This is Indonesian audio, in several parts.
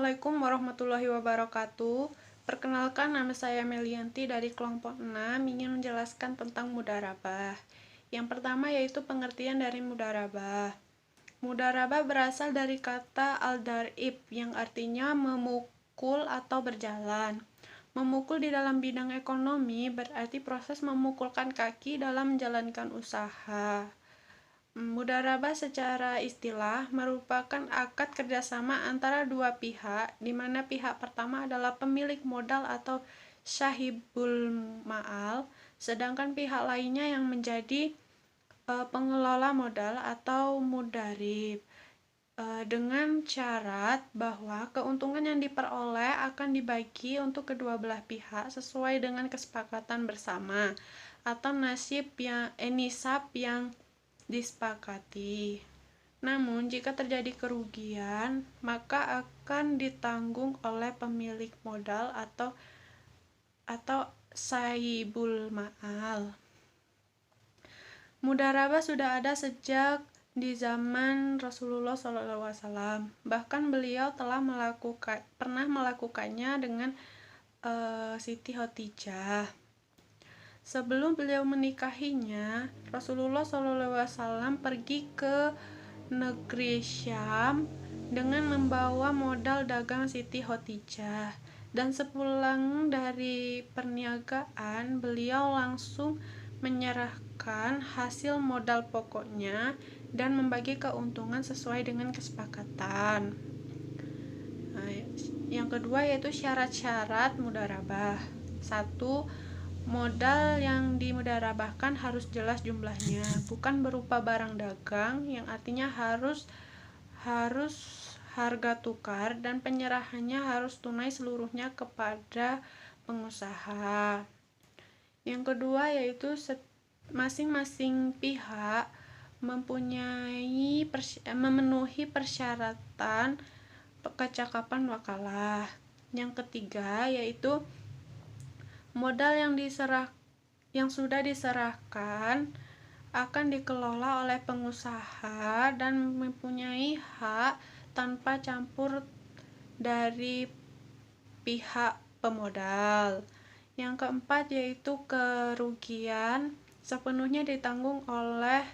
Assalamualaikum warahmatullahi wabarakatuh. Perkenalkan, nama saya Melianti dari kelompok 6 ingin menjelaskan tentang mudharabah. Yang pertama yaitu pengertian dari mudharabah. Mudharabah berasal dari kata al-dar'ib yang artinya memukul atau berjalan. Memukul di dalam bidang ekonomi berarti proses memukulkan kaki dalam menjalankan usaha. Mudharabah secara istilah merupakan akad kerjasama antara dua pihak, di mana pihak pertama adalah pemilik modal atau syahibul ma'al, sedangkan pihak lainnya yang menjadi pengelola modal atau mudharib, dengan syarat bahwa keuntungan yang diperoleh akan dibagi untuk kedua belah pihak sesuai dengan kesepakatan bersama atau nisab yang disepakati. Namun, jika terjadi kerugian, maka akan ditanggung oleh pemilik modal atau sahibul ma'al. Mudharabah sudah ada sejak di zaman Rasulullah SAW. Bahkan beliau telah pernah melakukannya dengan Siti Khadijah. Sebelum beliau menikahinya, Rasulullah SAW pergi ke negeri Syam dengan membawa modal dagang Siti Khadijah. Dan sepulang dari perniagaan, beliau langsung menyerahkan hasil modal pokoknya dan membagi keuntungan sesuai dengan kesepakatan. Yang kedua yaitu syarat-syarat mudharabah. 1. Modal yang dimudharabahkan harus jelas jumlahnya, bukan berupa barang dagang yang artinya harus harga tukar dan penyerahannya harus tunai seluruhnya kepada pengusaha. Yang kedua yaitu masing-masing pihak memenuhi persyaratan kecakapan wakalah. Yang ketiga yaitu modal yang sudah diserahkan akan dikelola oleh pengusaha dan mempunyai hak tanpa campur dari pihak pemodal. Yang keempat yaitu kerugian sepenuhnya ditanggung oleh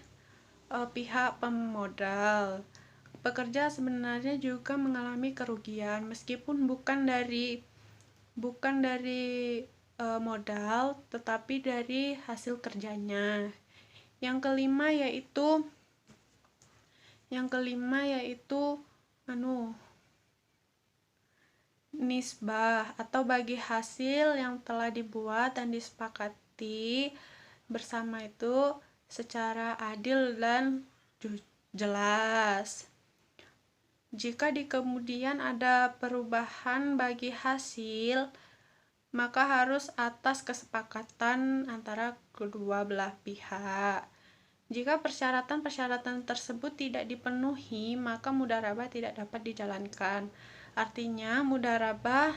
pihak pemodal. Pekerja sebenarnya juga mengalami kerugian meskipun bukan dari modal tetapi dari hasil kerjanya. Yang kelima yaitu nisbah atau bagi hasil yang telah dibuat dan disepakati bersama itu secara adil dan jelas. Jika di kemudian ada perubahan bagi hasil, maka harus atas kesepakatan antara kedua belah pihak. Jika persyaratan-persyaratan tersebut tidak dipenuhi, maka mudharabah tidak dapat dijalankan. Artinya, mudharabah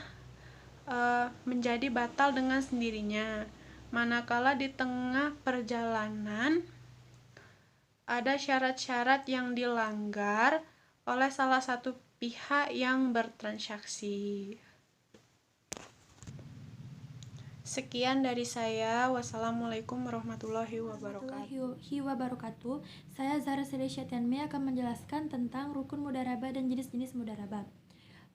menjadi batal dengan sendirinya. Manakala di tengah perjalanan ada syarat-syarat yang dilanggar oleh salah satu pihak yang bertransaksi. Sekian dari saya. Wassalamualaikum warahmatullahi wabarakatuh. Saya Zahra Selesyatanmi akan menjelaskan tentang rukun mudharabah dan jenis-jenis mudharabah.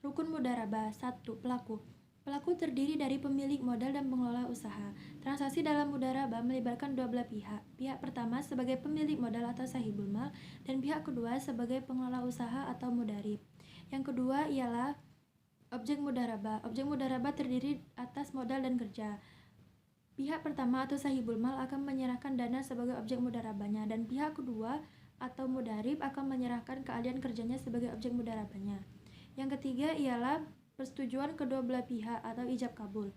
Rukun mudharabah. 1. Pelaku. Pelaku terdiri dari pemilik modal dan pengelola usaha. Transaksi dalam mudharabah melibatkan dua belah pihak. Pihak pertama sebagai pemilik modal atau sahibul mal dan pihak kedua sebagai pengelola usaha atau mudharib. Yang kedua ialah objek mudharabah. Objek mudharabah terdiri atas modal dan kerja. Pihak pertama atau sahibul mal akan menyerahkan dana sebagai objek mudharabahnya dan pihak kedua atau mudharib akan menyerahkan keahlian kerjanya sebagai objek mudharabahnya. Yang ketiga ialah persetujuan kedua belah pihat atau ijab kabul.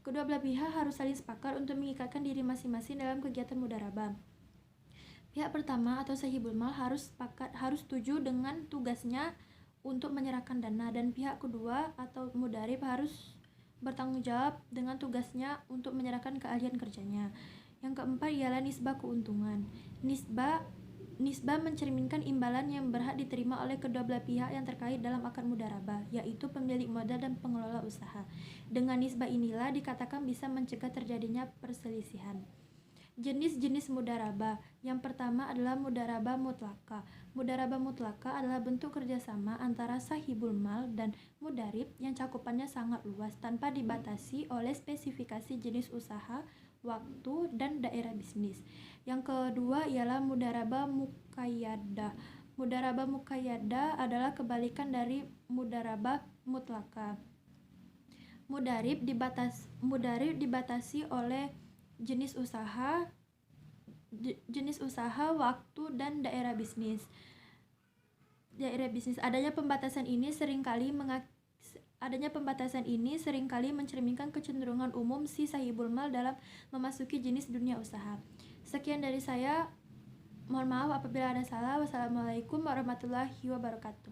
Kedua belah pihak harus saling sepakat untuk mengikatkan diri masing-masing dalam kegiatan mudharabah. Pihak pertama atau sahibul mal harus setuju dengan tugasnya untuk menyerahkan dana dan pihak kedua atau mudharib harus bertanggung jawab dengan tugasnya untuk menyerahkan keahlian kerjanya. Yang keempat ialah nisbah keuntungan. Nisbah mencerminkan imbalan yang berhak diterima oleh kedua belah pihak yang terkait dalam akad mudharabah, yaitu pemilik modal dan pengelola usaha. Dengan nisbah inilah dikatakan bisa mencegah terjadinya perselisihan. Jenis-jenis mudharabah. Yang pertama adalah mudharabah mutlaka. Mudharabah mutlaka adalah bentuk kerjasama antara sahibul mal dan mudharib yang cakupannya sangat luas tanpa dibatasi oleh spesifikasi jenis usaha, waktu, dan daerah bisnis. Yang kedua ialah mudharabah muqayyadah. Mudharabah muqayyadah adalah kebalikan dari mudharabah mutlaka. Mudharib dibatasi oleh jenis usaha, waktu, dan daerah bisnis. Adanya pembatasan ini seringkali mencerminkan kecenderungan umum si sahibul mal dalam memasuki jenis dunia usaha. Sekian dari saya. Mohon maaf apabila ada salah. Wassalamualaikum warahmatullahi wabarakatuh.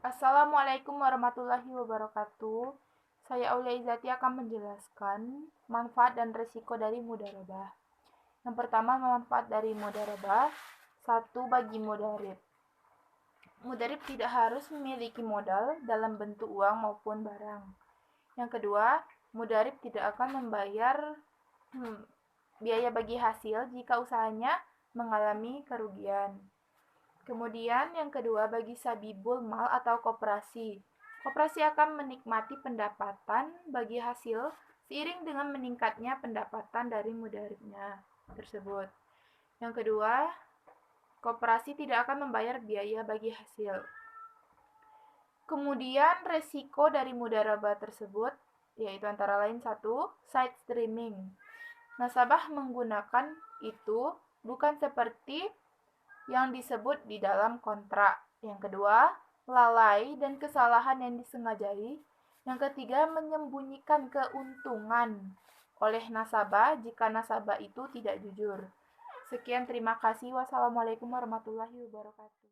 Assalamualaikum warahmatullahi wabarakatuh. Saya Aulia Izati akan menjelaskan manfaat dan risiko dari mudharabah. Yang pertama, manfaat dari mudharabah. 1. Bagi mudharib. Mudharib tidak harus memiliki modal dalam bentuk uang maupun barang. Yang kedua, mudharib tidak akan membayar biaya bagi hasil jika usahanya mengalami kerugian. Kemudian yang kedua, bagi sabibul mal atau koperasi. Koperasi akan menikmati pendapatan bagi hasil seiring dengan meningkatnya pendapatan dari mudharibnya tersebut. Yang kedua, koperasi tidak akan membayar biaya bagi hasil. Kemudian resiko dari mudharabah tersebut yaitu antara lain 1. Side streaming. Nasabah menggunakan itu bukan seperti yang disebut di dalam kontrak. Yang kedua, lalai dan kesalahan yang disengajai. Yang ketiga, menyembunyikan keuntungan oleh nasabah jika nasabah itu tidak jujur. Sekian, terima kasih. Wassalamualaikum warahmatullahi wabarakatuh.